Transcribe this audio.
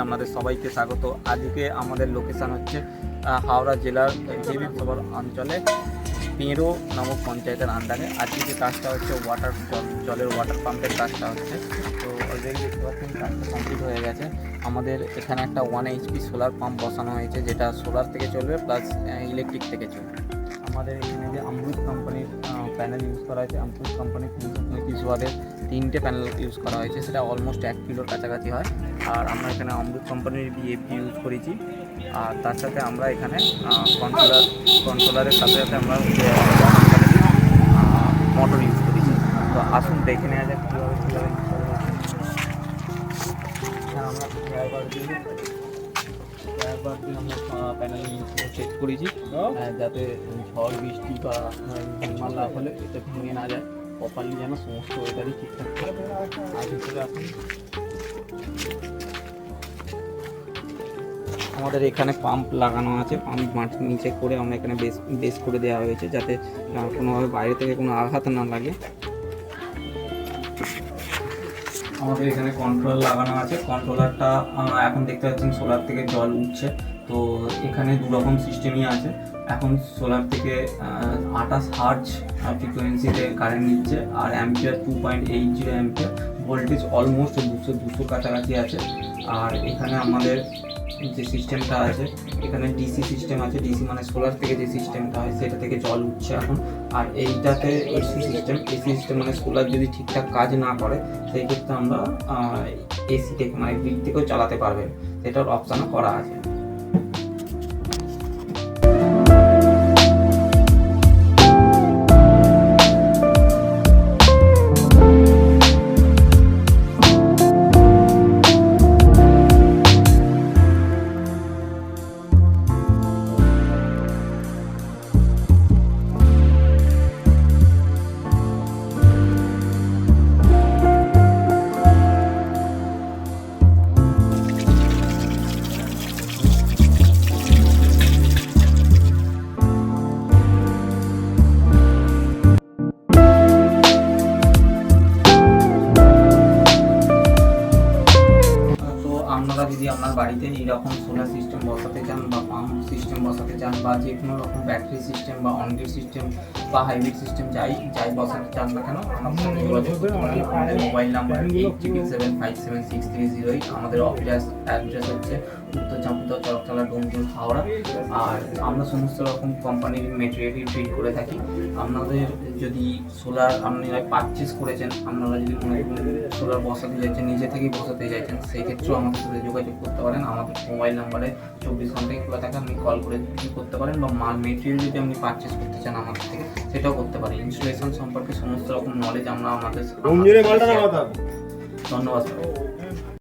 আপনাদের সবাইকে স্বাগত। আজকে আমাদের লোকেশান হচ্ছে হাওড়া জেলার জেবি সবার অঞ্চলে পেঁড়ো নামক পঞ্চায়েতের আন্ডারে। আজকে যে কাজটা হচ্ছে জলের ওয়াটার পাম্পের কাজটা হচ্ছে। তো অলরেডি দেখতে পাচ্ছেন কাজটা কমপ্লিট হয়ে গেছে। আমাদের এখানে একটা 1 HP সোলার পাম্প বসানো হয়েছে, যেটা সোলার থেকে চলবে প্লাস ইলেকট্রিক থেকে চলবে। আমাদের এখানে যে অমৃত কোম্পানির প্যানেল ইউজ করা হয়েছে, অমৃত কোম্পানির 335 ওয়াটের 3টে প্যানেল ইউজ করা হয়েছে, সেটা অলমোস্ট 1 কিলোর কাছাকাছি হয়। আর আমরা এখানে অমৃত কোম্পানির বিএফটি ইউজ করেছি। আর তার সাথে আমরা এখানে কন্ট্রোলারের সাথে সাথে আমরা মোটর ইউজ করেছি। তো আসুন দেখে নেওয়া যাক কীভাবে কীভাবে আমরা ড্রাইভার দিয়ে আমরা প্যানেল সেট করেছি, যাতে ঝড় বৃষ্টি বা মাল না হলে এটা ভেঙে না যায়, প্রপারলি যেন সমস্ত ওয়েদারই ঠিকঠাক থাকে। আর ভিতরে এখন আমাদের এখানে পাম্প লাগানো আছে, পাম্প মাটির নিচে করে আমরা এখানে বেস করে দেওয়া হয়েছে, যাতে কোনোভাবে বাইরে থেকে কোনো আঘাত না লাগে। আমাদের এখানে কন্ট্রোলার লাগানো আছে। কন্ট্রোলারটা এখন দেখতে পাচ্ছেন সোলার থেকে জল উঠছে। তো এখানে দু রকম সিস্টেমই আছে। এখন সোলার থেকে 28 হার্জ ফ্রিকোয়েন্সিতে কারেন্ট নিচ্ছে, আর অ্যাম্পিয়ার 2.80 অ্যাম্পিয়ার, ভোল্টেজ অলমোস্ট 200 কাছাকাছি আছে। আর এখানে আমাদের যে সিস্টেমটা আছে, এখানে ডিসি সিস্টেম আছে। ডিসি মানে সোলার থেকে যে সিস্টেমটা হয় সেটা থেকে জল উঠছে এখন। আর এইটাতে এসি সিস্টেম মানে সোলার যদি ঠিকঠাক কাজ না করে সেই ক্ষেত্রে আমরা এসি থেকে মানে গ্রিড থেকেও চালাতে পারবেন, সেটার অপশানও করা আছে। আপনারা যদি আপনার বাড়িতে এইরকম সোলার সিস্টেম বসাতে চান বা পাম্প সিস্টেম বসাতে চান বা যে কোনো রকম ব্যাটারি সিস্টেম বা অনগ্রিড সিস্টেম বা হাইব্রিড সিস্টেম যাই বসাতে চান না কেন, আমাদের সাথে যোগাযোগ করতে পারেন। আমাদের মোবাইল নাম্বার 87757630। আমাদের অফিস অ্যাড্রেস হচ্ছে উত্তর চাঁপুতলা চরকতলা ডোমজুর হাওড়া। আর আমরা সমস্ত রকম কোম্পানির মেটেরিয়াল ফিট করে থাকি। আপনাদের যদি সোলার আপনারা পারচেস করেছেন, আপনারা যদি মনে করেন সোলার বসাতে চাইছেন, নিজে থেকেই বসাতে চাইছেন, সেই ক্ষেত্রেও আমাদের সাথে যোগাযোগ করতে পারেন। আমাদের মোবাইল নাম্বারে 24 ঘন্টায় খোলা থাকে, আপনি কল করে করতে পারেন। বা মাল মেটেরিয়াল যদি আপনি পারচেস করতে চান আমাদের থেকে, সেটাও করতে পারেন। ইনস্টলেশন সম্পর্কে সমস্ত রকম নলেজ আমরা আমাদের। ধন্যবাদ।